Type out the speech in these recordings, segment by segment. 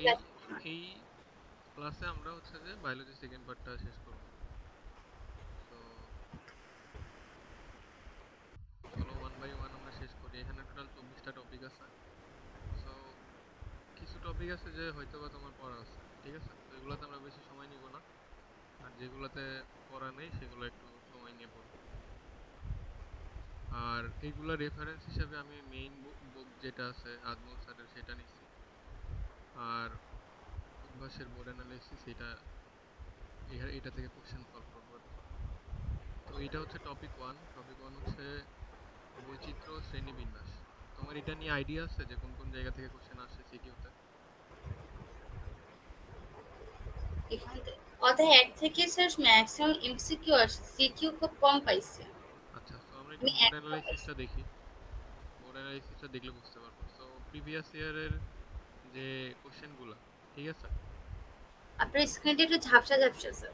ঠিক এই আছে। এই ক্লাসে আমরা হচ্ছে যে বায়োলজি সেকেন্ড পার্টটা শেষ করব। তো চলো ওয়ান বাই ওয়ান আমরা শেষ করি। এখানে টোটাল 24টা টপিক আছে। সো কিছু টপিক আছে যে হয়তো বা তোমার পড়া আছে, ঠিক আছে? তো এগুলোতে আমরা বেশি সময় নিব না, আর যেগুলোতে পড়া নেই সেগুলো একটু সময় নিয়ে পড়ব। আর এইগুলা রেফারেন্স হিসেবে আমি মেইন বুক যেটা আছে আজমল স্যারের সেটা নিচ্ছি, আর উদ্ভাসের বোর্ড অ্যানালাইসিস এটা থেকে কোশ্চেন সলভ করবো আর কি। তো এটা হচ্ছে টপিক ওয়ান। টপিক ওয়ান হচ্ছে বৈচিত্র্য শ্রেণীবিন্যাস। তোমার এটা নিয়ে আইডিয়া আছে যে কোন কোন জায়গা থেকে কোশ্চেন আসছে সিকিউতে? এখান থেকে অধ্যায় 1 থেকে স্যার ম্যাক্সিমাম এমসিকিউ আসছে, সিকিউ খুব কম পাইছে। আচ্ছা, তো আমরা একটু আমি বোর্ড একটা পাইছি। অ্যানালাইসিসটা দেখি। বোর্ড অ্যানালাইসিসটা দেখলে বুঝতে পারবো। সো প্রিভিয়াস ইয়ারের যে কোশ্চেনগুলা, ঠিক আছে? আপনার স্ক্রিনটা একটু ঝাপসা ঝাপসা স্যার।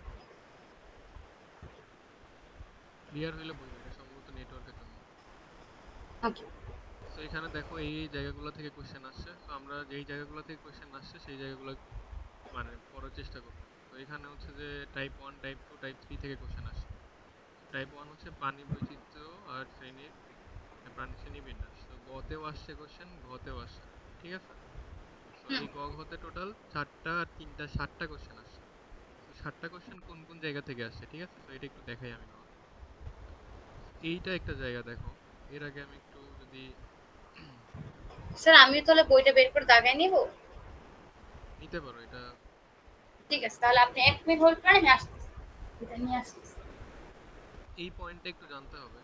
ক্লিয়ার হইলে বলবো, এটা সম্ভবত নেটওয়ার্কের জন্য। ওকে। সো এখানে দেখো এই জায়গাগুলো থেকে কোশ্চেন আসছে। সো আমরা যেই জায়গাগুলো থেকে কোশ্চেন আসছে সেই জায়গাগুলো মানে পড়ার চেষ্টা করব। তো এখানে হচ্ছে যে টাইপ 1, টাইপ 2, টাইপ 3 থেকে কোশ্চেন আসছে। টাইপ 1 হচ্ছে প্রাণী বৈচিত্র্য আর প্রাণী শ্রেণী বিন্যাস। তো গ তেও আসছে কোশ্চেন, ঘ তেও আসছে, ঠিক আছে? সো হুম। এই গ ঘতে টোটাল 4টা আর 3টা 7টা কোশ্চেন আসছে। তো 7টা কোশ্চেন কোন কোন জায়গা থেকে আসছে, ঠিক আছে? তো এটা একটু দেখাই আমি তোমাকে। এইটা একটা জায়গা দেখো। এর আগে আমি একটু যদি স্যার আমিও তাহলে বইটা বের করে দাগায় নিব। নিতে পারো এটা। ঠিক আছে, তাহলে আপনি 1 মিনিট হোল্ড করেন, আমি আসতেছি। এটা নিয়ে আসতেছি। এই পয়েন্টটা একটু জানতে হবে।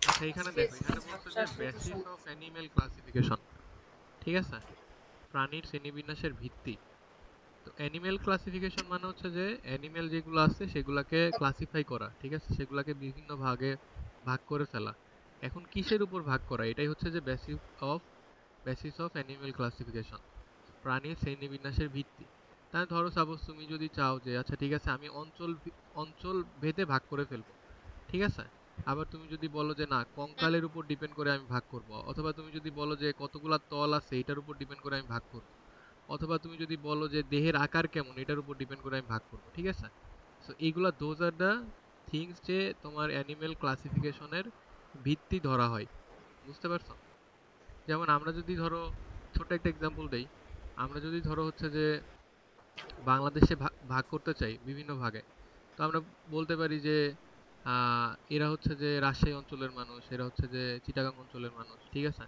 আচ্ছা, এখানে দেখো, এক্সকিউজ মি এখানে বলছে ঝাপসা যে আসলে একটু বেসিস অফ সমস্যা। অ্যানিমেল ক্লাসিফিকেশন, ঠিক আছে? প্রাণীর শ্রেণীবিন্যাসের ভিত্তি। তো অ্যানিমেল ক্লাসিফিকেশন মানে হচ্ছে যে অ্যানিমেল যেগুলো আছে সেগুলাকে ক্লাসিফাই করা, ঠিক আছে? সেগুলাকে বিভিন্ন ভাগে ভাগ করে ফেলা। এখন কিসের উপর ভাগ করা, এটাই হচ্ছে যে of basis of animal classification, প্রাণীর শ্রেণীবিন্যাসের ভিত্তি। তাহলে ধরো সাপোজ তুমি যদি চাও যে আচ্ছা ঠিক আছে আমি অঞ্চল ভেদে ভাগ করে ফেলবো, ঠিক আছে? আবার তুমি যদি বলো যে না কঙ্কালের উপর ডিপেন্ড করে আমি ভাগ করব, অথবা তুমি যদি বলো যে কতগুলা তল আছে এটার উপর ডিপেন্ড করে আমি ভাগ করব, অথবা তুমি যদি বলো যে দেহের আকার কেমন এটার উপর ডিপেন্ড করে আমি ভাগ করব, ঠিক আছে? সো এইগুলা দোজ আর দ্য থিংস যে তোমার অ্যানিমেল ক্লাসিফিকেশনের ভিত্তি ধরা হয়। বুঝতে পারছো? যেমন আমরা যদি ধরো ছোট একটা এক্সাম্পল দেই, আমরা যদি ধরো হচ্ছে যে বাংলাদেশে ভাগ ভাগ করতে চাই বিভিন্ন ভাগে, তো আমরা বলতে পারি যে এরা হচ্ছে যে রাজশাহী অঞ্চলের মানুষ, এরা হচ্ছে যে চিটাগাং অঞ্চলের মানুষ, ঠিক আছে?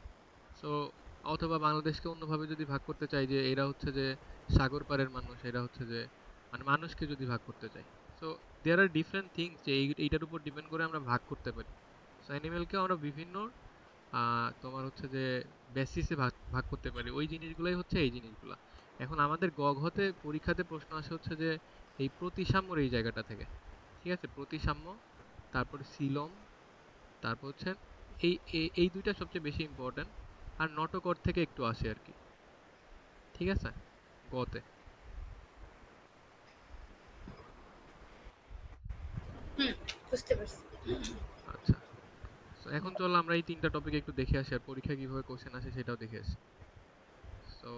সো অথবা বাংলাদেশকে অন্যভাবে যদি ভাগ করতে চাই যে এরা হচ্ছে যে সাগর পাড়ের মানুষ, এরা হচ্ছে যে মানে মানুষকে যদি ভাগ করতে চাই, so there are different things যে এইটার উপর ডিপেন্ড করে আমরা ভাগ করতে পারি। সো অ্যানিমেলকে আমরা বিভিন্ন তোমার হচ্ছে যে বেসিসে ভাগ ভাগ করতে পারি। ওই জিনিসগুলাই হচ্ছে এই জিনিসগুলা। এখন আমাদের গঘতে পরীক্ষাতে প্রশ্ন আসে হচ্ছে যে এই প্রতিসাম্যর এই জায়গাটা থেকে, ঠিক আছে? প্রতিসাম্য, তারপরে সিলম, তারপর হচ্ছে এই দুইটা সবচেয়ে বেশি ইম্পর্টেন্ট। আর নটকর থেকে একটু আসে আর কি, ঠিক আছে? গতে। হুম, বুঝতে পারছি। আচ্ছা, তো এখন চলো আমরা এই তিনটা টপিক একটু দেখে আসি আর পরীক্ষায় কিভাবে কোশ্চেন আসে সেটাও দেখে আসি। তো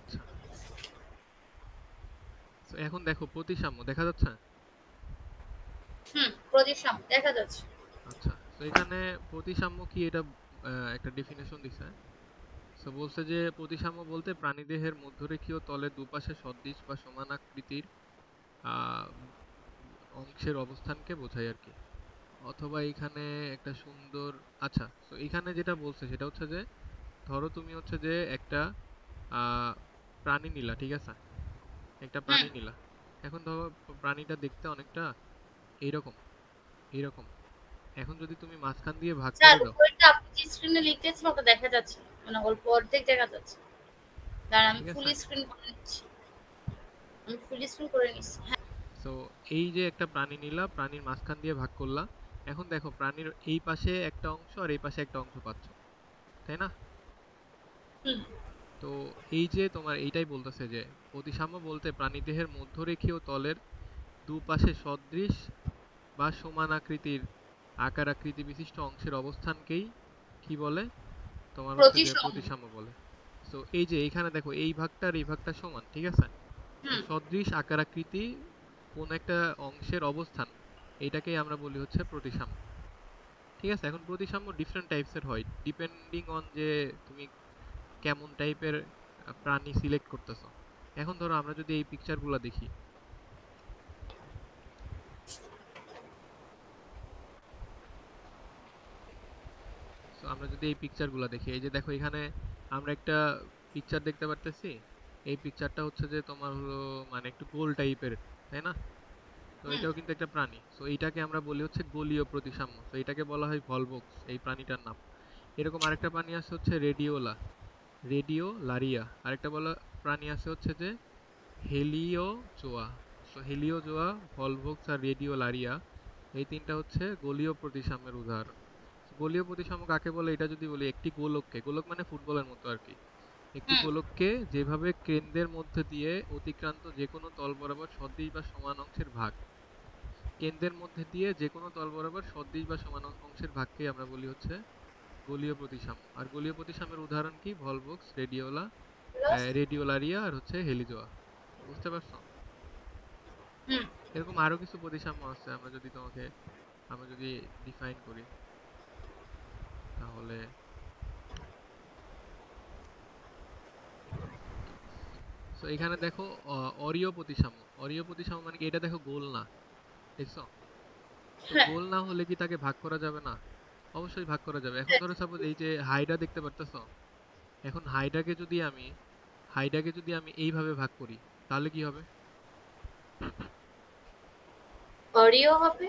আচ্ছা, তো এখন দেখো প্রতিসাম্য দেখা যাচ্ছে। হুম, প্রতিসাম দেখা যাচ্ছে। আচ্ছা, তো এখানে প্রতিসাম্য কি এটা একটা ডেফিনেশন দিছে। সো বলছে যে প্রতিসাম্য বলতে প্রাণীদেহের মধ্যরেখীয় তলের দুপাশে সদৃশ বা সমান আকৃতির আহ, অংশের অবস্থানকে বোঝায় আর কি। অথবা এখানে একটা সুন্দর, আচ্ছা, তো এখানে যেটা বলছে সেটা হচ্ছে যে ধরো তুমি হচ্ছে যে একটা আহ, প্রাণী নিলা, ঠিক আছে? একটা হুম। প্রাণী নিলা। এখন ধরো প্রাণীটা দেখতে অনেকটা এইরকম এইরকম। এখন যদি তুমি মাঝখান দিয়ে ভাগ স্যার করে দাও, উপরেরটা আপনি যে স্ক্রিনে লিখতেছেন ওটা দেখা যাচ্ছে না। মানে অল্প অর্ধেক দেখা যাচ্ছে। দাঁড়ান আমি ঠিক ফুল আছে? স্ক্রিন করে নিচ্ছি। আমি ফুল স্ক্রিন করে নিচ্ছি। হ্যাঁ। সো এই যে একটা প্রাণী নিলা, প্রাণীর মাঝখান দিয়ে ভাগ করলা। এখন দেখো প্রাণীর এই পাশে একটা অংশ আর এই পাশে একটা অংশ পাচ্ছ, তাই না? হুম। তো এই যে তোমার এইটাই বলতেছে যে প্রতিসাম্য বলতে প্রাণীদেহের মধ্যরেখীয় তলের দুপাশে সদৃশ বা সমান আকৃতির আকার আকৃতি বিশিষ্ট অংশের অবস্থানকেই কি বলে, তোমার হচ্ছে যে প্রতিসম। প্রতিসাম্য বলে। তো এই যে এইখানে দেখো এই ভাগটা আর এই ভাগটা সমান, ঠিক আছে? তো হুম। সদৃশ আকার আকৃতি কোন একটা অংশের অবস্থান, এইটাকেই আমরা বলি হচ্ছে প্রতিসাম্য। ঠিক আছে, এখন প্রতিসাম্য ডিফারেন্ট টাইপসের হয় ডিপেন্ডিং অন যে তুমি কেমন টাইপের প্রাণী সিলেক্ট করতেছো। এখন ধরো আমরা যদি এই পিকচারগুলো দেখি, তো আমরা যদি এই পিকচারগুলো দেখি, এই যে দেখো এখানে আমরা একটা পিকচার দেখতে পারতেছি। এই পিকচারটা হচ্ছে যে তোমার হলো মানে একটু গোল টাইপের, তাই না? তো হুম। এটাও কিন্তু একটা প্রাণী, তো এইটাকে আমরা বলি হচ্ছে গোলীয় প্রতিসাম্য, তো এটাকে বলা হয় ভলভক্স এই প্রাণীটার নাম। এরকম আরেকটা প্রাণী আছে হচ্ছে রেডিওলারিয়া। আরেকটা বলা প্রাণী আছে হচ্ছে যে হেলিওজোয়া। তো হেলিওজোয়া, ভলভক্স আর রেডিওলারিয়া এই তিনটা হচ্ছে গোলীয় প্রতিসাম্যের উদাহরণ। গোলীয় প্রতিসাম্য কাকে বলে এটা যদি বলি, একটি গোলককে, গোলক মানে ফুটবলের মতো আর কি, একটি হুম। গোলককে যেভাবে কেন্দ্রের মধ্যে দিয়ে অতিক্রান্ত যে কোনো তল বরাবর সদৃশ বা সমান অংশের ভাগ, কেন্দ্রের মধ্যে দিয়ে যে কোনো তল বরাবর সদৃশ বা সমান অংশের ভাগকেই আমরা বলি হচ্ছে গোলীয় প্রতিসাম্য। আর গোলীয় প্রতিসাম্যের উদাহরণ কি? ভলভক্স, রেডিওলারিয়া আর হচ্ছে হেলিজোয়া। বুঝতে পারছো? হুম। এরকম আরো কিছু প্রতিসাম্য আছে, আমরা যদি ডিফাইন করি তাহলে তো এখানে দেখো অরীয় প্রতিসাম্য। অরীয় প্রতিসাম্য মানে কি? এটা দেখো গোল না, দেখছো? তো হ্যাঁ। গোল না হলে কি তাকে ভাগ করা যাবে না? অবশ্যই ভাগ করা যাবে। এখন হ্যাঁ। ধরো সাপোজ এই যে হাইড্রা দেখতে পারতেছো, এখন হাইড্রাকে যদি আমি এইভাবে ভাগ করি তাহলে কি হবে? অরিও হবে।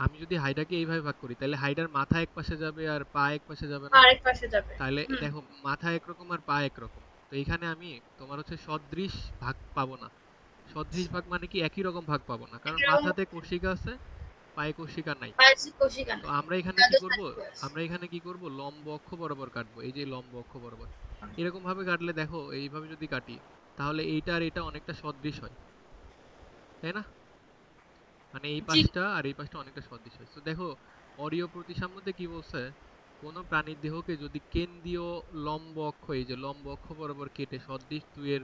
আমি যদি হাইড্রাকে এইভাবে ভাগ করি তাহলে হাইড্রার মাথা এক পাশে যাবে আর পা এক পাশে যাবে না? আরেক পাশে যাবে। তাহলে হুম। দেখো মাথা একরকম আর পা একরকম, তো এখানে আমি তোমার হচ্ছে সদৃশ ভাগ পাবো না। সদৃশ ভাগ মানে কি? একই রকম ভাগ পাবো না, কারণ এরকম মাথাতে কশিকা আছে, পায়ে কশিকা নাই। বাহ্যিক কোষিকা তো নাই। আমরা এখানে কি তাদের করব? সাথে আছে। আমরা এখানে কি করব, লম্ব অক্ষ বরাবর কাটবো, এই যে লম্ব অক্ষ বরাবর এরকম ভাবে কাটলে দেখো, এইভাবে যদি কাটি তাহলে এইটা আর এটা অনেকটা সদৃশ হয়, তাই না? মানে এই জি। পাশটা আর এই পাশটা অনেকটা সদৃশ হয়। তো দেখো অরীয় প্রতিসাম্যতে কি বলছে, কোন প্রাণীর দেহকে যদি কেন্দ্রীয় লম্ব অক্ষ, এই যে লম্ব অক্ষ বরাবর কেটে সদৃশ দুইয়ের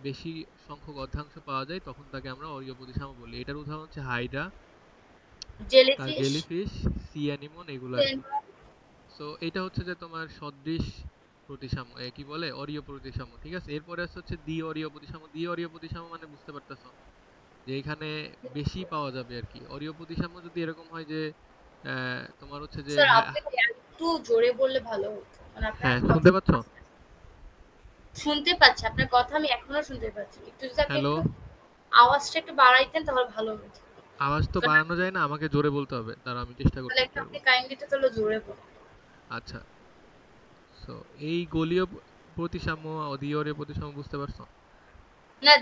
বেশি সংখ্যক অর্ধাংশ পাওয়া যায় তখন তাকে আমরা অরীয় প্রতিসাম্য বলি। এটার উদাহরণ হচ্ছে hydra, jellyfish. Jellyfish, sea anemone এগুলো আর কি। সো এটা হচ্ছে যে তোমার সদৃশ প্রতিসাম্য, কি বলে, অরীয় প্রতিসাম্য। ঠিক আছে, এরপরে আছে হচ্ছে দ্বি অরীয় প্রতিসাম্য। দ্বি অরীয় প্রতিসাম্য মানে বুঝতে পারতেছো যে এখানে বেশি পাওয়া যাবে আর কি। অরীয় প্রতিসাম্য যদি এরকম হয় যে তোমার হচ্ছে যে স্যার আপনি একটু জোরে বললে ভালো হতো, মানে আপনার হ্যাঁ, কথা শুনতে পাচ্ছ? শুনতে পাচ্ছি, আপনার কথা আমি এখনো শুনতে পাচ্ছি। একটু যদি আপনি হ্যালো, একটু আওয়াজটা একটু বাড়াইতেন তাহলে ভালো হতো। আওয়াজ তো কারণ বাড়ানো যায় না, আমাকে জোরে বলতে হবে, দাঁড়াও আমি চেষ্টা তাহলে করতেছি একটু আর আপনি কাইন্ডলি একটু তাহলে জোরে বলুন। আচ্ছা, সো এই গোলীয় প্রতিসাম্য ও দ্বি অরীয় প্রতিসাম্য বুঝতে পারছো? না,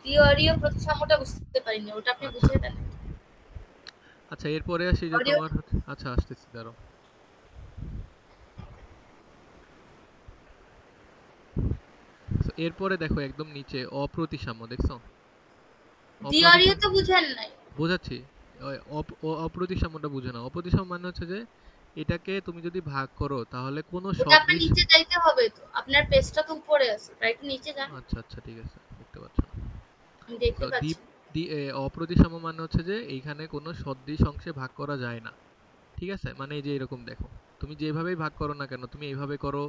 দ্বিঅরীয় প্রতিসাম্যটা বুঝতে পারিনি, ওটা আপনি আচ্ছা বুঝিয়ে দেন। আচ্ছা, এরপরে আসি যে অরিও। তোমার আচ্ছা আসতেছি, দাঁড়াও। So, এরপরে দেখো একদম নিচে অপ্রতিসাম্য, দেখছো? দ্বিঅরীয় অপ্রতিসাম্য তো বুঝেন নাই। বোঝাচ্ছি, ওই অপ্রতিসাম্যটা বুঝে নাও। অপ্রতিসাম্য মানে হচ্ছে যে এটাকে তুমি যদি ভাগ করো তাহলে কোনো ওটা আপনার সদৃশ, নিচে যাইতে হবে তো, আপনার পেজটা তো উপরে আছে, রাইট? নিচে যান। আচ্ছা আচ্ছা ঠিক আছে, দেখতে পাচ্ছ না? আমি তো দেখতে দ্বীপ পাচ্ছি। অপ্রতিসাম্য মানে হচ্ছে যে এইখানে কোনো সদৃশ অংশে ভাগ করা যায় না। ঠিক আছে, মানে এই যে এরকম দেখো, তুমি যেভাবেই ভাগ করো না কেন, তুমি এইভাবে করো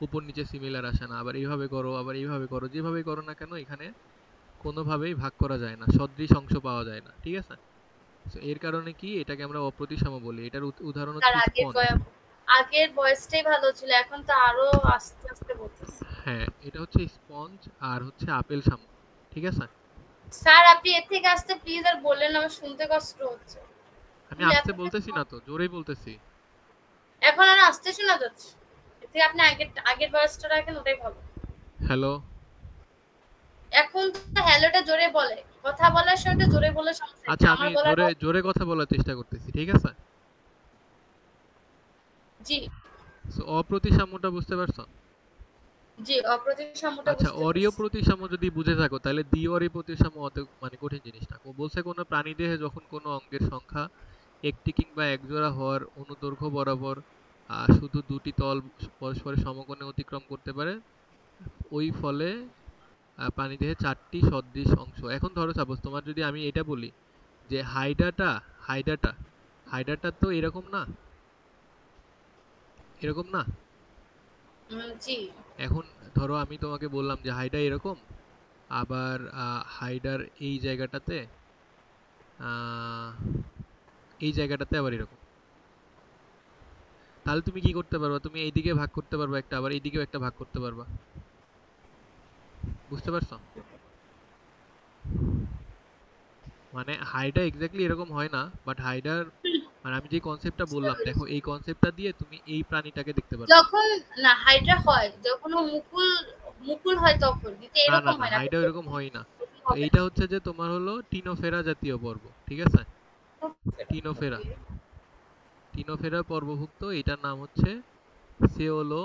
উপর নিচে সিমিলার আসে না, আবার এইভাবে করো আবার এইভাবে করো, যেভাবেই করো না কেন এখানে কোনোভাবেই ভাগ করা যায় না, সদৃশ অংশ পাওয়া যায় না। ঠিক আছে, তো এর কারণে কি এটাকে আমরা অপ্রতিসাম্য বলি। এটার উদাহরণ তার হচ্ছে স্পঞ্জ। আগের ভয়েসটাই ভালো ছিল, এখন তো আরো আস্তে আস্তে বলতেছে। হ্যাঁ, এটা হচ্ছে স্পঞ্জ আর হচ্ছে আপেল সাম্য। ঠিক আছে, স্যার আপনি এর থেকে আসতে প্লিজ আর বললেন, আমার শুনতে কষ্ট হচ্ছে। আমি প্লিজ আস্তে এখন বলতেছি না তো, জোরেই বলতেছি। এখন আর আসতে শোনা যাচ্ছে। এর থেকে আপনি আগের আগের ভয়েসটা রাখেন, ওটাই ভালো। হ্যালো, এখন তো হ্যালোটা জোরে বলে, কথা বলার সময় একটু জোরে বলে সমস্যা কি? আচ্ছা আমি আমার জোরে গলাটা। জোরে কথা বলার চেষ্টা করতেছি, ঠিক আছে? জি। সো অপ্রতিসাম্যটা বুঝতে পারছো? জি, অপ্রতিসাম্যটা আচ্ছা, বুঝতে অরীয় পারছি। প্রতিসাম্য যদি বুঝে থাকো তাহলে দ্বি-অরীয় প্রতিসাম্য অত মানে কঠিন জিনিস না। ও বলছে কোনো প্রাণীদেহে যখন কোনো অঙ্গের সংখ্যা একটি কিংবা একজোড়া হওয়ার অনুদৈর্ঘ্য বরাবর শুধু দুটি তল পরস্পরের সমকোণে অতিক্রম করতে পারে, ওই ফলে প্রাণীদেহে চারটি সদৃশ অংশ। এখন ধরো সাপোজ তোমার যদি আমি এটা বলি যে হাইডাটা হাইডাটা তো এরকম না, এরকম না। জি। এখন ধরো আমি তোমাকে বললাম যে হাইডা এরকম, আবার হাইডার এই জায়গাটাতে আহ, এই জায়গাটাতে আবার এরকম, তাহলে তুমি কি করতে পারবা? তুমি এইদিকে ভাগ করতে পারবা একটা, আবার এইদিকেও একটা ভাগ করতে পারবা। বুঝতে পারছো? মানে হাইডা এক্স্যাক্টলি এরকম হয় না, বাট হাইডার মানে আমি যে কনসেপ্টটা বুঝতে বললাম, দেখো পেরেছি। এই কনসেপ্টটা দিয়ে তুমি এই প্রাণীটাকে দেখতে পারবা। যখন না হাইড্রা হয়, যখন ও মুকুল মুকুল হয় তখন, কিন্তু না না এরকম না, হয় না। আপনি হাইডা এরকম দেখুন, হয় না। এরকম তো হবে না। এইটা হচ্ছে যে তোমার হলো টিনোফেরা জাতীয় পর্ব, ঠিক আছে? টিনোফেরা, ওকে। টিনোফেরা পর্বভুক্ত, এটার নাম হচ্ছে সেওলো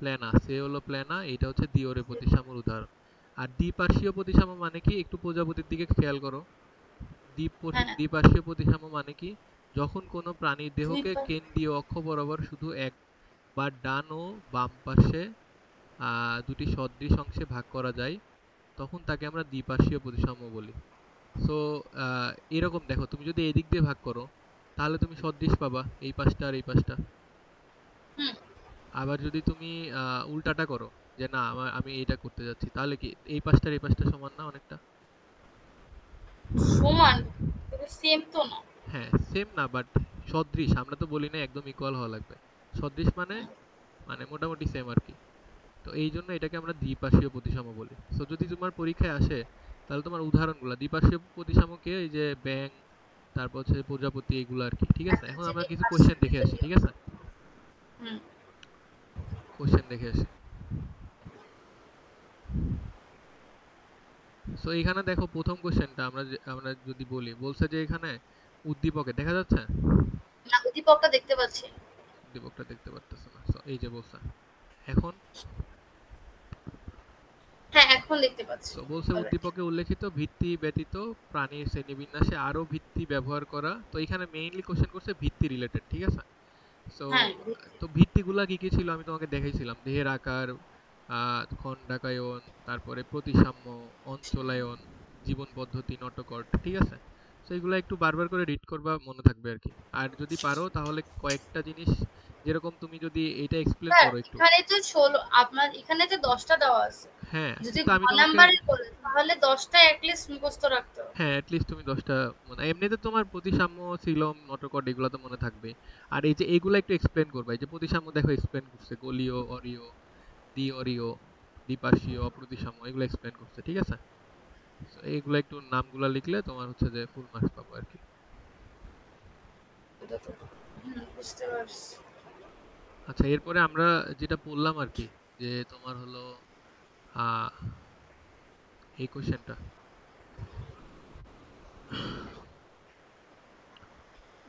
প্ল্যানা। সেওলো প্ল্যানা, এটা হচ্ছে দ্বিঅরে প্রতিসাম্যর উদাহরণ। আর দ্বিপার্শ্বীয় প্রতিসাম্য মানে কি? একটু প্রজাপতির দিকে খেয়াল করো। হ্যাঁ, দ্বিপার্শ্বীয় প্রতিসাম্য মানে কি? যখন কোনো প্রাণীর দুই দেহকে পা। কেন্দ্রীয় অক্ষ বরাবর শুধু একবার ডান ও বাম পাশে দুটি সদৃশ অংশে ভাগ করা যায়, তখন তাকে আমরা দ্বিপার্শ্বীয় প্রতিসাম্য বলি। সো এরকম দেখো, তুমি যদি এই দিক দিয়ে ভাগ করো তাহলে তুমি সদৃশ পাবা, এই পাশটা আর এই পাশটা। হুম, আবার যদি তুমি উল্টাটা করো, যে না আমি এটা করতে যাচ্ছি, তাহলে কি এই পাশটার এই পাশটা সমান না অনেকটা? সমান, তবে সেম তো না। হ্যাঁ, সেম না, বাট সদৃশ। আমরা তো বলি না একদম ইকুয়াল হওয়া লাগবে। সদৃশ মানে মানে মোটামুটি সেম আর কি। তো এই জন্য এটাকে আমরা দ্বিপার্শ্বীয় প্রতিসাম্য বলি। সো যদি তোমার পরীক্ষায় আসে তাহলে তোমার উদাহরণগুলো দ্বিপার্শ্বীয় প্রতিসাম্যকে এই যে ব্যাঙ, তারপর হচ্ছে প্রজাপতি, এগুলো আর কি। ঠিক আছে, এখন যে আমরা কিছু কোশ্চেন দ্বিপার্শ্বীয় দেখে আসি, যদি- ঠিক আছে? হুম। কোশ্চেন দেখে আসি। সো এখানে দেখো প্রথম কোশ্চেনটা আমরা যদি বলি, বলছে যে এখানে উদ্দীপকে দেখা যাচ্ছে, না, উদ্দীপকটা দেখতে পাচ্ছি। উদ্দীপকটা দেখতে পারতেছে না। সো এই যে বলছে এখন, হ্যাঁ, এখন দেখতে পাচ্ছি। তো বলছে অলরাইট। উদ্দীপকে উল্লেখিত ভিত্তি ব্যতীত প্রাণীর শ্রেণীবিন্যাসে আরো ভিত্তি ব্যবহার করা। তো এখানে মেইনলি কোশ্চেন করছে ভিত্তি রিলেটেড, ঠিক আছে? সো হ্যাঁ, তো ভিত্তিগুলা কি কি ছিল আমি তোমাকে দেখাইছিলাম। দেহের আকার, খণ্ডাকায়ন, তারপরে প্রতিসাম্য, অঞ্চলায়ন, জীবন পদ্ধতি, নটোকট, ঠিক আছে? তো এগুলো একটু বারবার করে রিড করবা, মনে থাকবে আর কি। আর যদি পারো তাহলে কয়েকটা জিনিস, যেরকম তুমি যদি এটা এক্সপ্লেন স্যার করো একটু। এখানে তো ১৬, আপনার এখানে তো ১০টা দেওয়া আছে। হ্যাঁ, যদি কিন্তু ঘ আমি তোমাকে, নাম্বারে বলে তাহলে ১০টা এটলিস্ট মুখস্থ রাখতে হবে। হ্যাঁ অ্যাটলিস্ট তুমি ১০টা, মানে এমনিতে তোমার প্রতিসাম্য, সিলম, নটোকট এগুলো তো মনে থাকবে। আর এই যে এগুলা একটু এক্সপ্লেন করবা। এই যে প্রতিসাম্য দেখো এক্সপ্লেন করছে, গোলীয়, অরীয়, দ্বি-অরীয়, দ্বিপার্শ্বীয়, অপ্রতিসাম্য, এগুলো এক্সপ্লেন করছে, ঠিক আছে? So এইগুলো একটু নামগুলা লিখলে তোমার হচ্ছে যে ফুল মার্কস পাবো আর কি। এটা তো বুঝতে পারছি। আচ্ছা, এরপরে আমরা যেটা পড়লাম আর কি, যে তোমার হলো আহ এই কোশ্চেনটা,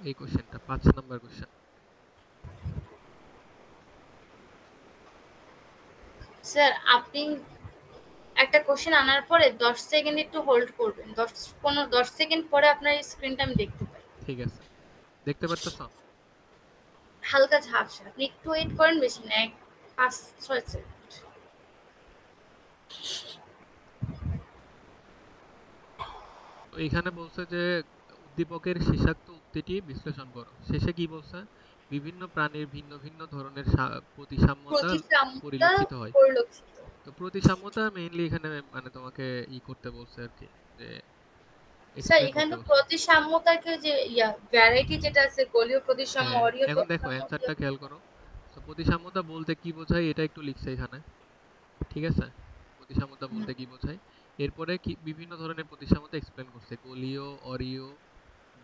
এই কোশ্চেনটা ৫ নাম্বার কোশ্চেন। স্যার আপনি একটা কোশ্চেন আনার পরে ১০ সেকেন্ড একটু হোল্ড করবেন। ১০ সেকেন্ড পরে আপনার স্ক্রিনটা আমি দেখতে পাই। ঠিক আছে, দেখতে পারতেছ? হালকা ঝাপসা। আপনি একটু ওয়েট করেন, বেশি না, ৫-৬ সেকেন্ড। তো এখানে বলছে যে উদ্দীপকের শেষাক্ত উক্তিটি বিশ্লেষণ করো। শেষে কি বলছে? বিভিন্ন প্রাণীর ভিন্ন ভিন্ন ধরনের প্রতিসাম্যতা প্রতিসাম্যতা পরিলক্ষিত হয়। পরিলক্ষিত। তো প্রতিসাম্যতা মেইনলি এখানে মানে তোমাকে করতে বলছে আর কি, যে স্যার এক্সপ্লেন এখানে করতে তো বলছে। প্রতিসাম্যতাকে যে ভ্যারাইটি যেটা আছে, গোলীয় প্রতিসাম্য, হ্যাঁ, অরীয় এখন দেখো প্রতিসাম্য, অ্যানসারটা খেয়াল করো। তো প্রতিসাম্যতা বলতে কি বোঝায় এটা একটু লিখছে এখানে, ঠিক আছে? প্রতিসাম্যতা বলতে কি বোঝায়, এরপরে কি বিভিন্ন ধরনের প্রতিসাম্যতা এক্সপ্লেন করছে, গোলীয়, অরীয়,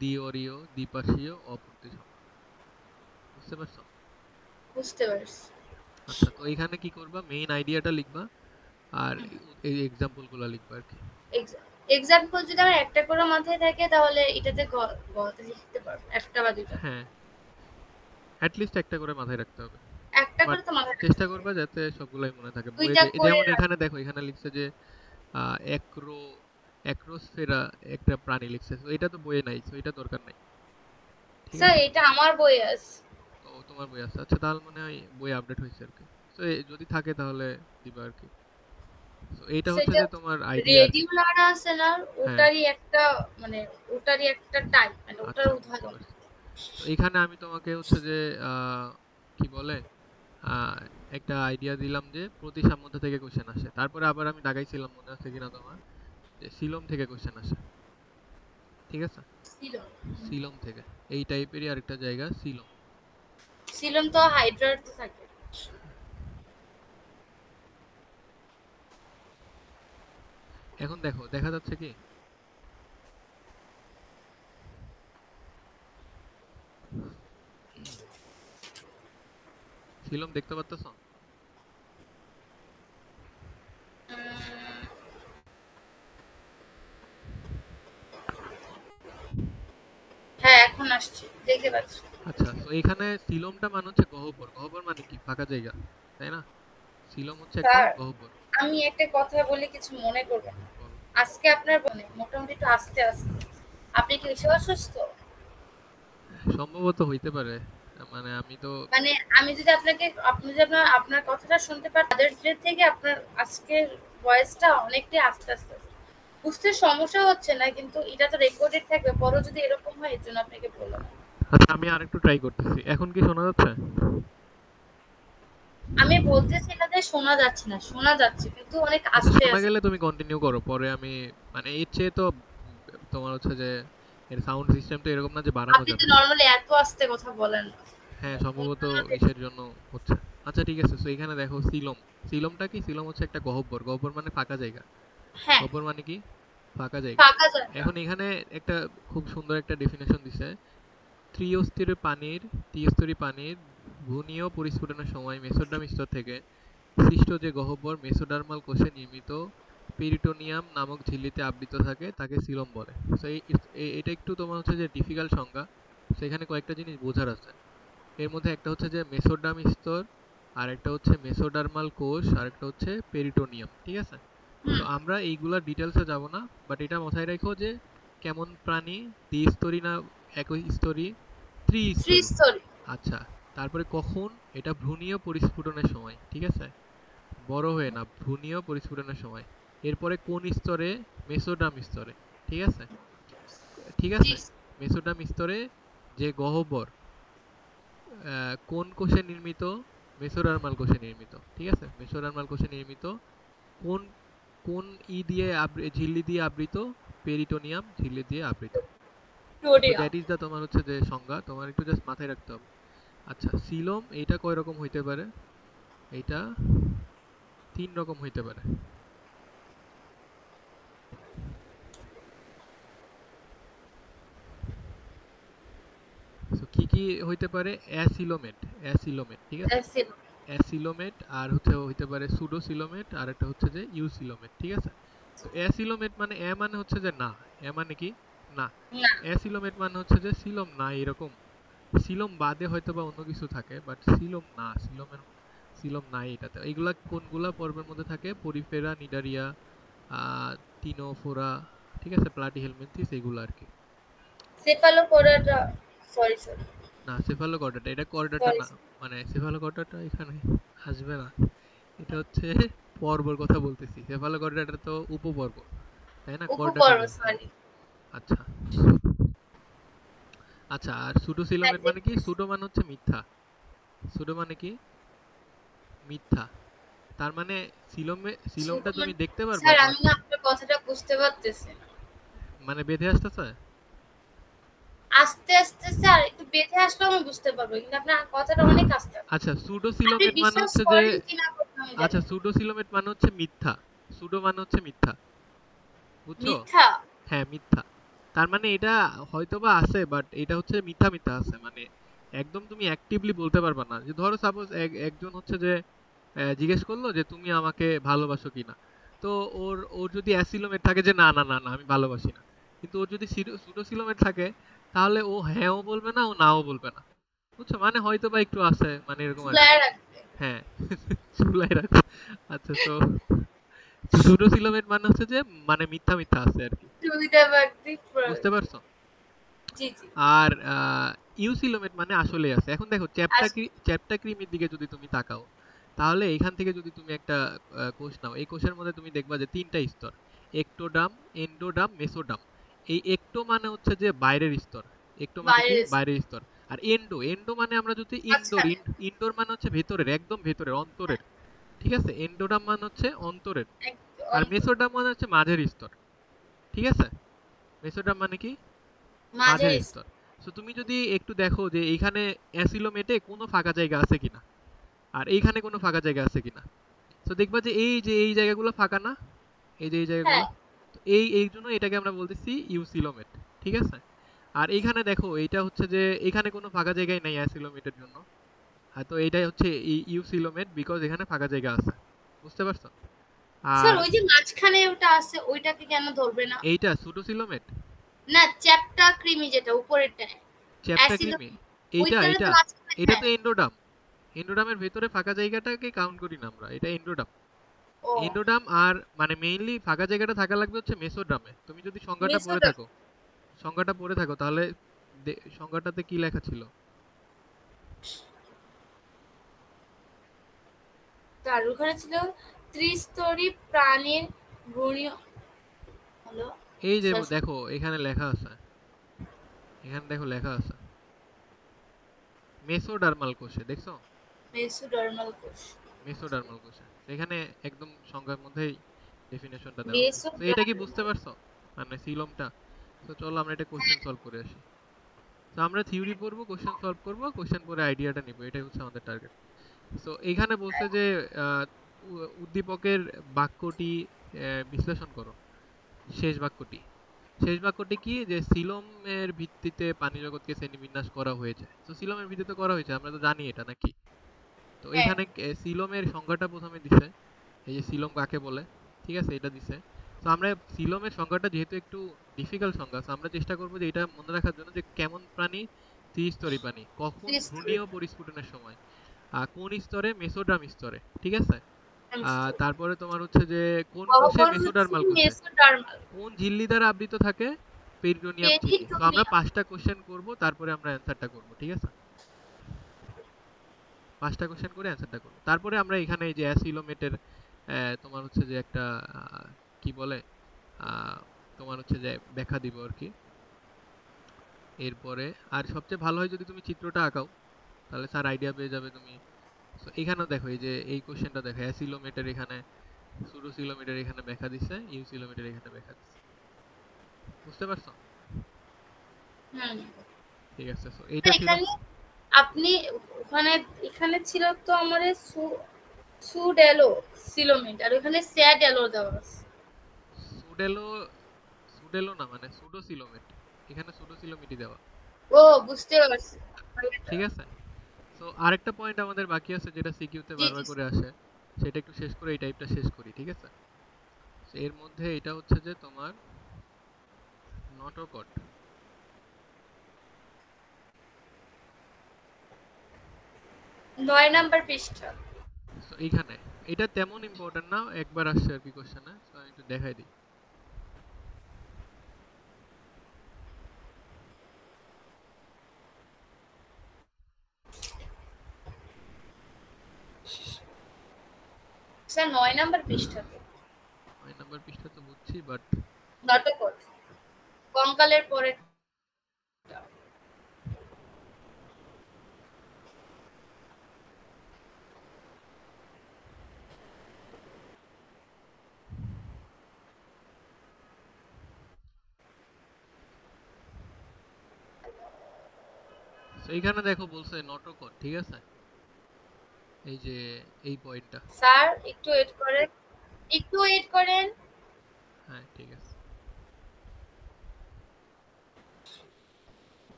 দ্বি-অরীয়, দ্বিপার্শ্বীয়, অপ্রতিসাম্য। বুঝতে পারছো? বুঝতে পারছি। আচ্ছা, তো এখানে কি করবা, মেইন আইডিয়াটা লিখবা আর এই এক্সাম্পল গুলা লিখবা আর কি। এক্সাম্পল যদি আমার একটা করে মাথায় থাকে তাহলে এটাতে গতে লিখতে পারবো একটা বা দুটো। হ্যাঁ, অ্যাট লিস্ট একটা করে মাথায় রাখতে হবে। একটা বাট করে তো মাথায় রাখতে চেষ্টা হবে। করবা যাতে সবগুলাই মনে থাকে দুইটা বইয়ে। করে যেমন এখানে দেখো, এখানে লিখছে যে অ্যাক্রো অ্যাক্রোস্ফেরা একটা প্রাণী লিখছে, তো এটা তো বইয়ে নাই, তো এটা দরকার নাই। ঠিক স্যার আছে, এটা আমার বই আছে। ও তোমার বই আছে, আচ্ছা তাহলে মনে হয় বই আপডেট হয়েছে আর কি। তো যদি থাকে তাহলে দিবা আর কি। তো এইটা হচ্ছে সেটা যে তোমার আইডিয়া আর কি। রেডিওলার আছে না, হ্যাঁ, ওটারই একটা মানে ওটারই একটা টাইপ, মানে ওটার আচ্ছা বুঝতে উদাহরণ। পারছি। তো এখানে আমি তোমাকে হচ্ছে যে কি বলে আহ, একটা আইডিয়া দিলাম যে প্রতিসার মধ্যে থেকে কোশ্চেন আসে, তারপরে আবার আমি দাগাইছিলাম, মনে আছে কিনা তোমার, যে সিলম থেকে কোশ্চেন আসে। ঠিক আছে, ছিল। সিলম থেকে, এই টাইপেরই আরেকটা জায়গা সিলম। সিলম তো হাইড্রার তো থাকে। এখন দেখো, দেখা যাচ্ছে কি? সিলম দেখতে পাচ্তেছ? হ্যাঁ এখন আসছে, দেখতে পাচ্ছি। আচ্ছা, তো এখানে সিলমটা মানে হচ্ছে গহ্বর। গহ্বর মানে কি? ফাঁকা জায়গা, তাই না? সিলম হচ্ছে একটা স্যার গহ্বর। আমি একটা কথা বলি, কিছু মনে করবেন না। বলো। আজকে আপনার বনে মোটামুটি একটু আস্তে আস্তে, আপনি কি বেশি অসুস্থ? সম্ভবত হইতে পারে, মানে আমি তো মানে আমি যদি আপনাকে, আপনি যদি আপনার আপনার কথাটা শুনতে পান আদার্স ডে থেকে আপনার আজকের ভয়েসটা অনেকটাই আস্তে আস্তে আসছে। বুঝতে সমস্যা হচ্ছে না, কিন্তু এটা তো রেকর্ডেড থাকবে, পরও যদি এরকম হয় এর জন্য আপনাকে বললাম। আচ্ছা, আমি আরেকটু ট্রাই করতেছি। এখন কি শোনা যাচ্ছে? আমি বলতেছি না যে শোনা যাচ্ছে না, শোনা যাচ্ছে কিন্তু অনেক আচ্ছা, আস্তে শোনা আস্তে। গেলে তুমি কন্টিনিউ করো, পরে আমি মানে এর চেয়ে তো তোমার হচ্ছে যে এর সাউন্ড সিস্টেম তো এরকম না যে বাড়ানো আপনি তো যাবে। নরমালি এত আস্তে কথা বলেন না। হ্যাঁ, এই সম্ভবত জন্য ইসের জন্য হচ্ছে। আচ্ছা ঠিক আছে, তো এখানে দেখো সিলম। সিলমটা কি? সিলম হচ্ছে একটা গহ্বর। গহ্বর মানে ফাঁকা জায়গা। হ্যাঁ, গহ্বর মানে কি? ফাঁকা জায়গা। ফাঁকা জায়গা। এখন এখানে একটা খুব সুন্দর একটা ডেফিনেশন দিছে। ত্রিস্তরী পানির ঘূর্ণীয় পরিস্ফুটনের সময় মেসোডার্ম স্তর থেকে সৃষ্ট যে গহ্বর মেসোডার্মাল কোষে নির্মিত পেরিটোনিয়াম নামক ঝিল্লিতে আবৃত থাকে তাকে সিলম বলে। তো এটা একটু তোমার হচ্ছে যে ডিফিকাল্ট সংজ্ঞা। সেখানে কয়েকটা জিনিস বোঝার আছে। এর মধ্যে একটা হচ্ছে যে মেসোডার্ম স্তর, আর একটা হচ্ছে মেসোডার্মাল কোষ, আর একটা হচ্ছে পেরিটোনিয়াম। ঠিক আছে, হুম। তো আমরা এইগুলার ডিটেলসে যাব না, বাট এটা মাথায় রাখো যে কেমন প্রাণী, দ্বিস্তরী না একই স্তরী, ত্রিস্তরী। ত্রিস্তরী। আচ্ছা, তারপরে কখন? এটা ভ্রূণীয় পরিস্ফুটনের সময়। ঠিক আছে, বড় হয়ে না, ভ্রূণীয় পরিস্ফুটনের সময়। এরপরে কোন স্তরে? মেসোডার্ম স্তরে। ঠিক আছে, ঠিক জি। আছে, মেসোডার্ম স্তরে যে গহ্বর কোন কোষে নির্মিত? মেসোডার্মাল কোষে নির্মিত। ঠিক আছে, মেসোডার্মাল কোষে নির্মিত। কোন কোন দিয়ে ঝিল্লি দিয়ে আবৃত? পেরিটোনিয়াম ঝিল্লি দিয়ে আবৃত। তো টোরিয়া। দ্যাট ইজ দা তোমার হচ্ছে যে সংজ্ঞা, তোমার একটু জাস্ট মাথায় রাখতে হবে। আচ্ছা, সিলোম এইটা কয় রকম হইতে পারে? এইটা 3 রকম হইতে পারে। তো কি কি হইতে পারে? Acoelomate, acoelomate. ঠিক আছে, অ্যাসিড। অ্যাসিলোমেট, আর হচ্ছে হইতে পারে সুডোসিলোমেট, আর একটা হচ্ছে যে ইউসিলোমেট। ঠিক আছে, তো অ্যাসিলোমেট মানে এ মানে হচ্ছে যে না, এ মানে কি? না। না। অ্যাসিলোমেট মানে হচ্ছে যে সিলোম না এরকম, সিলোম বাদে হয়তো বা অন্য কিছু থাকে, বাট সিলোম না, সিলোম নাই এটাতে। এইগুলা কোনগুলা পর্বের মধ্যে থাকে? পরিফেরা, নিডারিয়া, টিনোফোরা, ঠিক আছে, প্লাটিহেলমিনথিস, এগুলো আর কি। সেফালোপোডাটা, সরি সরি না, সেফালোকর্ডাটা, এটা কর্ডাটা সরি। না, মানে সেফালোকর্ডাটা এখানে আসবে না। এটা হচ্ছে পর্বর কথা বলতেছি, সেফালোকর্ডাটা তো উপপর্ব, তাই না? কর্ডাটা উপপর্ব, মেইন। হ্যাঁ, সরি। আচ্ছা। আচ্ছা, আর হ্যাঁ সুডোসিলোমেট মানে কি? দেখতেছি। সুডো মানে হচ্ছে মিথ্যা। সুডো মানে কি? মিথ্যা। তার মানে সিলোমটা শুধু তুমি দেখতে পারবা, স্যার বাট আমি না আপনার কথাটা বুঝতে পারতেছি না। মানে বেঁধে আসতেছে। আস্তে আস্তে স্যার একটু বেঁধে আসলেও আমি বুঝতে পারবো, কিন্তু আপনার কথাটা অনেক আস্তে আস্তে। আচ্ছা, আপনি সুডোসিলোমেট মানে বিশ্বাস হচ্ছে যে, করেন কিনা করতে আমি জানি আচ্ছা না। সুডোসিলোমেট মানে হচ্ছে মিথ্যা। সুডো মানে হচ্ছে মিথ্যা, বুঝছো? মিথ্যা। হ্যাঁ, মিথ্যা। তার মানে এটা হয়তোবা আছে, বাট এটা হচ্ছে মিথ্যা মিথ্যা আছে, মানে একদম তুমি অ্যাক্টিভলি বলতে পারবা না। যে ধরো সাপোজ একজন হচ্ছে যে জিজ্ঞেস করলো যে তুমি আমাকে ভালোবাসো কিনা, তো ওর ওর যদি অ্যাসিলোমেট থাকে যে না না না না আমি ভালোবাসি না, কিন্তু ওর যদি সুডোসিলোমেট থাকে তাহলে ও হ্যাঁও বলবে না, ও নাও বলবে না। বুঝছো, মানে হয়তো বা একটু আছে, মানে এরকম আর কি। ঝুলায় রাখবে। হ্যাঁ। চুলাই রাখো। আচ্ছা, সো সুডোসিলোমেট মানে হচ্ছে যে মানে মিথ্যা মিথ্যা আছে আর কি। সুবিধাবাদী বুঝতে পারছো? জি জি। আর ইউসিলোমেট মানে আসলেই আছে। এখন দেখো আসলে চ্যাপ্টা ক্রিমির দিকে যদি তুমি তাকাও, তাহলে এখান থেকে যদি তুমি একটা কোষ নাও, এই কোষের মধ্যে তুমি দেখবা যে তিনটা স্তর: একটোডাম, এন্ডোডাম, মেসোডাম। এই একটো মানে হচ্ছে যে বাইরের স্তর, একটো মানে কি বাইরের বাইরের স্তর। আর এন্ডো, এন্ডো মানে আমরা যদি ইনডোর, মাঝখানে ইনডোর মানে হচ্ছে ভেতরের, একদম ভেতরের, অন্তরের। ঠিক আছে, এন্ডোডাম মানে হচ্ছে অন্তরের। এক আর অন্তর মেসোডাম মানে হচ্ছে মাঝের স্তর। ঠিক আছে, মেসোডাম মানে কি মাঝের মাঝের স্তর। সো তুমি যদি একটু দেখো যে এইখানে অ্যাসিলোমেটে কোনো ফাঁকা জায়গা আছে কিনা, আর এইখানে কোনো ফাঁকা জায়গা আছে কিনা। তো দেখবা যে এই জায়গাগুলো ফাঁকা না, এই যে এই হ্যাঁ জায়গাগুলো। তো এই জন্য এটাকে আমরা বলতেছি ইউসিলোমেট। ঠিক আছে। আর এইখানে দেখো এইটা হচ্ছে যে এখানে কোনো ফাঁকা জায়গায় নাই অ্যাসিলোমেটের জন্য। হ্যাঁ, তো এইটাই হচ্ছে ইউসিলোমেট, বিকজ এখানে ফাঁকা জায়গা আছে। বুঝতে পারছো? স্যার আর ওই যে মাঝখানে ওটা আছে ওইটাকে কেন ধরবে না? এইটা সুডোসিলোমেট, না চ্যাপ্টা ক্রিমি যেটা উপরেরটায় চ্যাপ্টা অ্যাসিড ক্রিমি। এইটা ওইটারে তো এইটা মাঝখানে এটা হ্যাঁ। তো এন্ডোডাম। এন্ডোডামের ভেতরে ফাঁকা জায়গাটাকে কাউন্ট করি না আমরা, এটা এন্ডোডাম। ও এন্ডোডাম আর মানে মেইনলি ফাঁকা জায়গাটা থাকা লাগবে হচ্ছে মেসোড্রামে। তুমি যদি সংজ্ঞাটা পড়ে মেসোডার্ম। থাকো, সংজ্ঞাটা পড়ে থাকো তাহলে সংজ্ঞাটাতে কি লেখা ছিল? তার ওখানে ছিল ত্রিস্তরী প্রাণীর ভ্রূণীয় হলো এই যে স্যার দেখো এখানে লেখা আছে, এখানে দেখো লেখা আছে মেসোডার্মাল কোষে, দেখছো? মেসোডার্মাল কোষ। মেসোডার্মাল কোষে এখানে একদম সংজ্ঞার মধ্যেই ডেফিনেশনটা দেওয়া আছে। তো এটা কি মেসোডার্মাল বুঝতে পারছো মানে সিলোমটা? তো চলো আমরা এটা কোশ্চেন সলভ করে আসি। তো আমরা থিওরি পড়বো, কোশ্চেন সলভ করবো, কোশ্চেন পরে আইডিয়াটা নিব, এটাই হচ্ছে আমাদের টার্গেট। সো এইখানে বলছে যে আহ, উদ্দীপকের বাক্যটি বিশ্লেষণ করো। শেষ বাক্যটি, শেষ বাক্যটি কি যে সিলোমের ভিত্তিতে প্রাণী জগৎকে শ্রেণীবিন্যাস করা হয়েছে। তো সিলোমের ভিত্তিতে করা হয়েছে, আমরা তো জানি এটা নাকি। তো হ্যাঁ এখানে সিলোমের সংজ্ঞাটা প্রথমে দিছে, এই যে সিলোম কাকে বলে। ঠিক আছে, এটা দিছে। তো আমরা সিলোমের সংজ্ঞাটা যেহেতু একটু ডিফিকাল্ট সংজ্ঞা, তো আমরা চেষ্টা করবো যে এটা মনে রাখার জন্য যে কেমন প্রাণী, ত্রিস্তরী প্রাণী, কখন ত্রিস্তরী ভ্রূণীয় পরিস্ফুটনের সময়, কোন স্তরে, মেসোড্রাম স্তরে। ঠিক আছে। তারপরে তোমার হচ্ছে যে কোন কোষে, গহ্বর হচ্ছে মেসোডার্মাল কোষে। মেসোডার্মাল কোন ঝিল্লি দ্বারা আবৃত থাকে, পেরিটোনিয়াম ঝিল্লি। তো আমরা পেরিটোনিয়াম। 5টা কোশ্চেন করব, তারপরে আমরা অ্যানসারটা করব। ঠিক আছে, 5টা কোশ্চেন করে অ্যানসারটা করব, তারপরে আমরা এখানে এই যে অ্যাসিলোমেটের তোমার হচ্ছে যে একটা কি বলে আহ, তোমার হচ্ছে যে ব্যাখ্যা দিব আর কি এরপরে। আর সবচেয়ে ভালো হয় যদি তুমি চিত্রটা আঁকাও, তাহলে স্যার আইডিয়া পেয়ে যাবে তুমি। তো এখানেও দেখো এই যে এই কোশ্চেনটা দেখো, অ্যাসিলোমেটের এখানে, সুডোসিলোমেটের এখানে ব্যাখ্যা দিছে, ইউসিলোমেটের এখানে ব্যাখ্যা দিছে। বুঝতে পারছো? হুম। ঠিক আছে, সো না, এইটা ছিল। এখানে আপনি ওখানে এখানে ছিল তো আমার সুডেলো সিলোমেট আর ওখানে স্যাডেলো দেওয়া আছে। সুডেলো, সুডেলো না, মানে সুডোসিলোমেট। এখানে সুডোসিলোমেটই দেওয়া। ও বুঝতে পারছি। ঠিক আছে। সো আরেকটা পয়েন্ট আমাদের বাকি আছে যেটা সিকিউতে জি জি বারবার করে আসে, সেটা একটু শেষ করে এই টাইপটা শেষ করি। ঠিক আছে। So, এর মধ্যে এটা হচ্ছে যে তোমার নটোকট। 9 নাম্বার পৃষ্ঠা। সো এইখানে এটা তেমন ইম্পর্টেন্ট না, একবার আসছে আর কি কোশ্চেনে, সো আমি একটু দেখাই দিই। স্যার 9 নাম্বার পৃষ্ঠাতে 9 নম্বর পৃষ্ঠা তো বুঝছি, বাট নাটকর কঙ্কালের পরে এইখানে দেখো বলছে নটোকট। ঠিক আছে, এই যে এই পয়েন্টটা। স্যার একটু ওয়েট করেন, একটু ওয়েট করেন। হ্যাঁ, ঠিক আছে।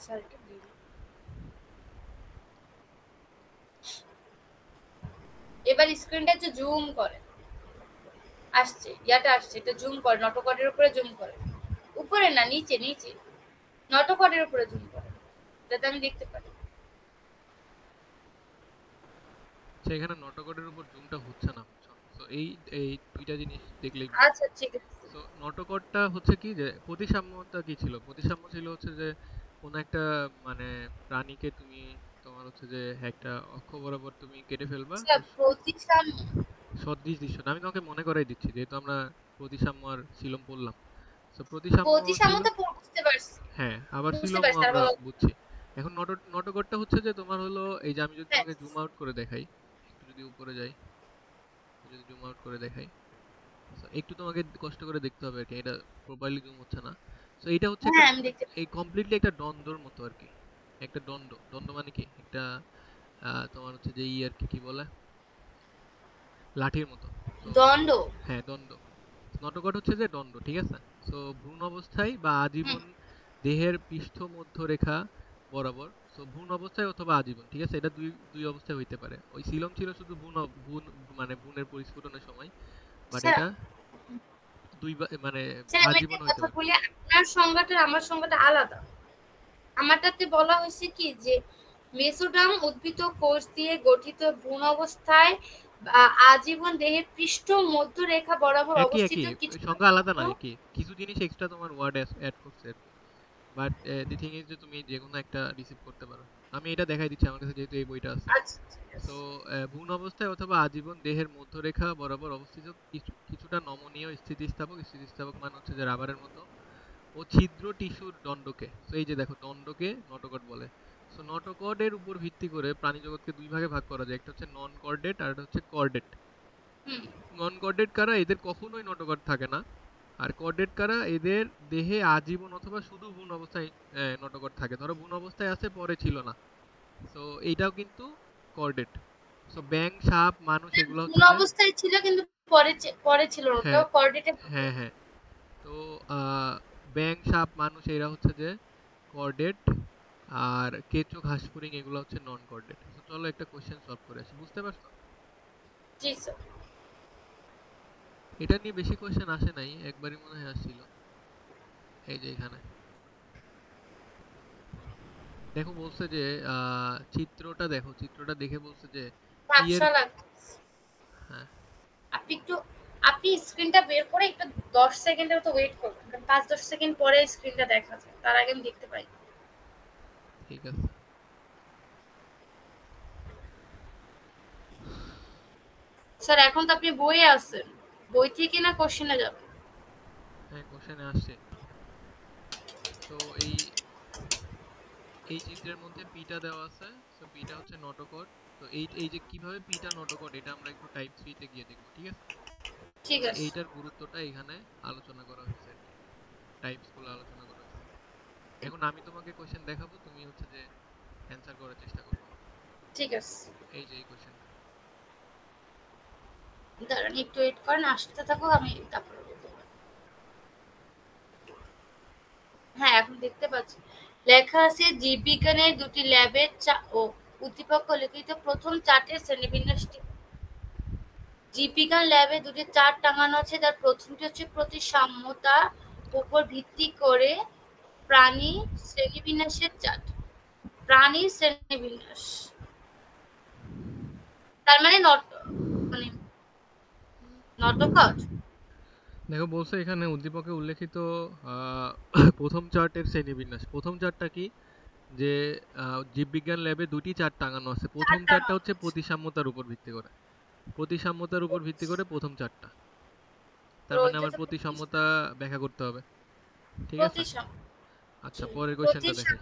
স্যার একটু দেরি। এবার স্ক্রিনটা একটু জুম করেন। আসছে, ইয়াটা আসছে, এটা জুম করে, নটোকডের উপরে জুম করে, উপরে না নিচে, নিচে নটোকডের উপরে জুম করে, যাতে আমি দেখতে পারি। সেখানে নটকটের উপর জুমটা হচ্ছে না, বুঝছো? তো এই এই দুইটা জিনিস দেখলেই বুঝতে আচ্ছা পারবে। ঠিক আছে। তো নটকটটা হচ্ছে কি যে প্রতিসাম্যটা কি ছিল, প্রতিসাম্য ছিল হচ্ছে যে কোন একটা মানে প্রাণীকে তুমি তোমার হচ্ছে যে একটা অক্ষ বরাবর তুমি কেটে ফেলবা, আচ্ছা তো প্রতিসাম, সদৃশ দৃশ্য না, আমি তোমাকে মনে করাই দিচ্ছি যেহেতু আমরা প্রতিসাম্য আর সিলম পড়লাম। তো প্রতিসাম্য প্রতিসাম্য ছিল, তো বুঝতে পারছি, হ্যাঁ, আবার বুঝতে সিলমও পারছি আমরা তারপর। বুঝছি। এখন নটকটটা হচ্ছে যে তোমার হলো এই যে আমি যদি হ্যাঁ তোমাকে জুম আউট করে দেখাই, একটু যদি উপরে যাই, যদি জুম আউট করে দেখাই, So, একটু তোমাকে কষ্ট করে দেখতে হবে আর কি, এটা প্রপারলি জুম হচ্ছে না। তো এটা হচ্ছে একটা হ্যাঁ আমি দেখতে এই কমপ্লিটলি একটা দ্বন্দ্বর মতো আর কি, একটা দ্বন্দ্ব। দ্বন্দ্ব মানে কি, একটা তোমার হচ্ছে যে ই আর কি, কি বলে, লাঠির মতো। তো দণ্ড। হ্যাঁ, দ্বন্দ্ব। নটকট হচ্ছে যে দ্বন্দ্ব, ঠিক আছে। তো ভ্রূণ অবস্থায় বা হুম, আজীবন দেহের পৃষ্ঠ মধ্যরেখা বরাবর, তো ভ্রূণ অবস্থায় অথবা আজীবন, ঠিক আছে, এটা দুই দুই অবস্থায় হইতে পারে। ওই সিলম ছিল শুধু ভ্রূণ মানে ভ্রূণের পরিস্ফুটনের সময়, বাট আচ্ছা এটা মানে আচ্ছা আমি একটা আজীবন হইতে কথা পারে। বলি, আপনার সংজ্ঞাটা আর আমার সংজ্ঞাটা আলাদা। আমারটাতে বলা হয়েছে কি যে মেসোডার্ম উদ্ভিদ কোষ দিয়ে গঠিত ভ্রূণ অবস্থায় বা আজীবন দেহের পৃষ্ঠ মধ্যরেখা বরাবর একই অবস্থিত একই, কিছু সংজ্ঞা আলাদা না, একই, কিছু জিনিস এক্সট্রা তোমার ওয়ার্ড অ্যাড করছে আর কি। বাট দি থিং ইজ যে তুমি যে কোনো একটা রিসিভ করতে পারো। আমি এটা দেখাই দিচ্ছি আমার কাছে যেহেতু এই বইটা আছে। আচ্ছা ঠিক সো আছে। ভ্রূণ অবস্থায় অথবা আজীবন দেহের মধ্যরেখা বরাবর অবস্থিত কিছুটা নমনীয় স্থিতিস্থাপক, স্থিতিস্থাপক মানে হচ্ছে যে রাবারের মতো, ও ছিদ্র টিস্যুর দণ্ডকে, তো এই যে দেখো দণ্ডকে নটোকট বলে। সো নটোকটের উপর ভিত্তি করে প্রাণী জগৎকে দুই ভাগে ভাগ করা যায়, একটা হচ্ছে নন কর্ডেট আর একটা হচ্ছে কর্ডেট। হুম, নন কর্ডেট কারা, এদের কখনোই নটোকট থাকে না। আর কর্ডেট কারা, এদের দেহে আজীবন অথবা শুধু ভ্রূণ অবস্থায় নটোকট থাকে, ধরো ভ্রূণ অবস্থায় আছে পরে ছিল না, সো এইটাও কিন্তু কর্ডেট। সো ব্যাং, সাপ, মানুষ এগুলো ভ্রূণ হচ্ছে যে, অবস্থায় ছিল কিন্তু পরে পরে ছিল না, হ্যাঁ ওটাও কর্ডেটে পড়তো। হ্যাঁ হ্যাঁ, তো ব্যাং, সাপ, মানুষ এরা হচ্ছে যে কর্ডেট, আর কেঁচো, ঘাসফড়িং এগুলো হচ্ছে নন কর্ডেট। তো চলো একটা কোশ্চেন সলভ করে আসি, বুঝতে পারছো? জি স্যার। এটা নিয়ে বেশি কোশ্চেন আসে নাই, একবারই মনে হয় আসছিল। এই যে এখানে দেখো বলছে যে চিত্রটা দেখো, চিত্রটা দেখে বলছে যে পি এর, পাঁচশো লাগবে। হ্যাঁ আপনি একটু, আপনি স্ক্রিনটা বের করে একটু 10 সেকেন্ডের মতো ওয়েট করবেন, কারণ 5-10 সেকেন্ড পরে স্ক্রিনটা দেখা যায়, তার আগে আমি দেখতে পাই। ঠিক আছে। স্যার এখন তো আপনি বইয়ে আছেন, বই থেকে না কোশ্চেনে যাবেন? হ্যাঁ, কোশ্চেনে আসছে। তো এই এই চিত্রের মধ্যে পিটা দেওয়া আছে, সো পিটা হচ্ছে নটোকট। তো এই এই যে কিভাবে পিটা নটোকট, এটা আমরা একটু টাইপ 3 তে গিয়ে দেখবো, ঠিক আছে। ঠিক তো আছে। এইটার গুরুত্বটা এখানে আলোচনা করা হয়েছে আর কি, টাইপস গুলো আলোচনা করা হয়েছে। এখন আমি তোমাকে কোশ্চেন দেখাবো, তুমি হচ্ছে যে অ্যানসার করার চেষ্টা করবে। ঠিক আছে, এই যে এই কোশ্চেনটা, দাঁড়ান একটু ওয়েট করেন, আসতে থাকুক, আমি তারপরে বলতে পারবো। হ্যাঁ এখন দেখতে পাচ্ছি, লেখা আছে জীববিজ্ঞানের দুটি ল্যাবের ও উদ্দীপক লিখিত প্রথম চার্টের শ্রেণীবিন্যাসটি। জীববিজ্ঞান ল্যাবে দুটি চার্ট টাঙানো আছে, তার প্রথমটি হচ্ছে প্রতিসাম্যতা উপর ভিত্তি করে প্রাণী শ্রেণীবিন্যাসের চার্ট। প্রাণীর শ্রেণীবিন্যাস তার মানে মানে নটকট। দেখো বলছে এখানে উদ্দীপকে উল্লেখিত আহ, প্রথম চার্টের শ্রেণীবিন্যাস। প্রথম চার্টটা কি, যে জীববিজ্ঞান ল্যাবে দুটি চার্ট টাঙানো আছে, প্রথম চার্ট টাঙানো চার্টটা হচ্ছে আছে। প্রতিসাম্যতার উপর ভিত্তি করে, প্রতিসাম্যতার উপর ভিত্তি করে প্রথম চার্টটা, তো তার মানে ওইটা আমার তো প্রতিসাম্যতা ব্যাখ্যা করতে হবে, ঠিক আছে। প্রতিসাম্য। আচ্ছা, পরের কোশ্চেনটা দেখাই।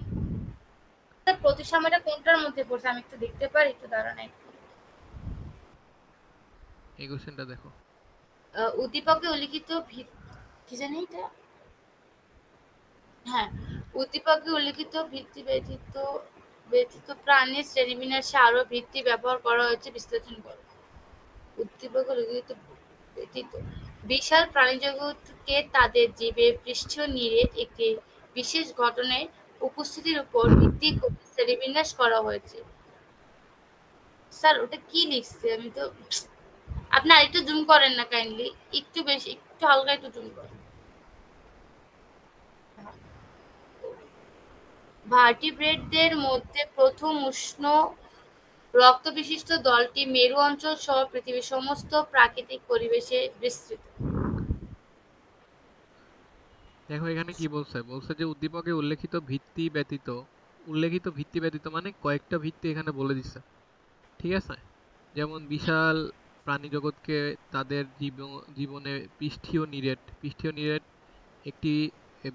প্রতিসাম্য, প্রতিসাম্যটা কোনটার মধ্যে পড়ছে আমি একটু দেখতে পারি, একটু দাঁড়ান একটু। এই কোশ্চেনটা দেখো। উদ্দীপকে উল্লিখিত কি জানি এটা, হ্যাঁ, উদ্দীপকে উল্লিখিত ভিত্তি ব্যতীত ব্যতীত প্রাণীর শ্রেণীবিন্যাসে আরো ভিত্তি ব্যবহার করা হয়েছে, বিশ্লেষণ করো। উদ্দীপকে উল্লিখিত ব্যতীত বিশাল প্রাণীজগৎকে তাদের জীবের পৃষ্ঠীয় নিরেট একটি বিশেষ ঘটনার উপস্থিতির উপর ভিত্তি করে শ্রেণীবিন্যাস করা হয়েছে। স্যার ওটা কি লিখছে আমি তো, আপনি আরেকটু জুম করেন না কাইন্ডলি, একটু বেশি, একটু হালকা একটু জুম করেন। ভার্টিব্রেটদের মধ্যে প্রথম উষ্ণ রক্তবিশিষ্ট দলটি মেরু অঞ্চল সহ পৃথিবীর সমস্ত প্রাকৃতিক পরিবেশে বিস্তৃত। দেখো এখানে কি বলছে, বলছে যে উদ্দীপকে উল্লেখিত ভিত্তি ব্যতীত মানে কয়েকটা ভিত্তি এখানে বলে দিচ্ছে, ঠিক আছে? যেমন বিশাল প্রাণী জগৎকে তাদের জীবনে পৃষ্ঠীয় নিরেট একটি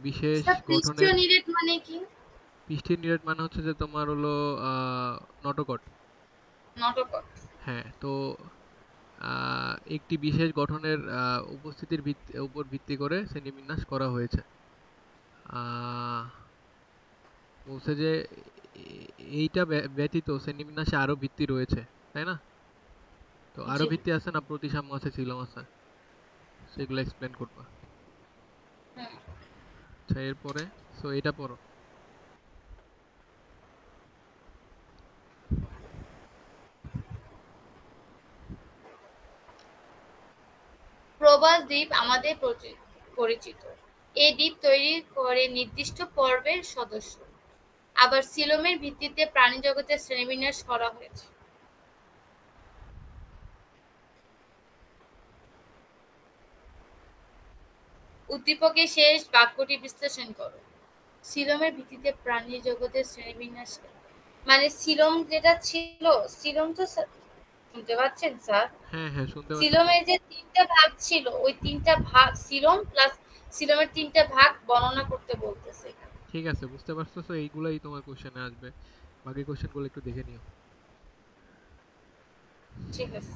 বিশেষ স্যার গঠনের। পৃষ্ঠীয় নিরেট মানে কি? পৃষ্ঠীয় নিরেট মানে হচ্ছে যে তোমার হলো নটোকট। নটকট। হ্যাঁ, তো একটি বিশেষ গঠনের উপস্থিতির উপর ভিত্তি করে শ্রেণীবিন্যাস করা হয়েছে। আহ, বলছে যে এইটা ব্যতীত শ্রেণীবিন্যাসে আরো ভিত্তি রয়েছে, তাই না? তো আরো জি। ভিত্তি আছে না, প্রতিসাম্য আছে, সিলোম আছে, সেগুলো এক্সপ্লেন করবা। হুম। আচ্ছা, এরপরে সো এটা পড়ো। প্রবাল দ্বীপ আমাদের পরিচিত। এই দ্বীপ তৈরি করে নির্দিষ্ট পর্বের সদস্য। আবার সিলোমের ভিত্তিতে প্রাণী জগতের শ্রেণীবিন্যাস করা হয়েছে। উদ্দীপকের শেষ বাক্যটি বিশ্লেষণ করো। সিলোমের ভিত্তিতে প্রাণী জগতের শ্রেণীবিন্যাস মানে সিলোম যেটা ছিল, সিলোম তো শুনতে পাচ্ছেন স্যার? হ্যাঁ হ্যাঁ, শুনতে পাচ্ছি তো। সিলোমের যে তিনটা ভাগ ছিল, ওই তিনটা ভাগ সিলোম প্লাস সিলোমের তিনটা ভাগ বর্ণনা করতে বলতেছে। ঠিক আছে, বুঝতে পারছো, তো এইগুলাই তোমার কোশ্চেনে আসবে। বাকি কোশ্চেনগুলো একটু দেখে নিও। ঠিক আছে।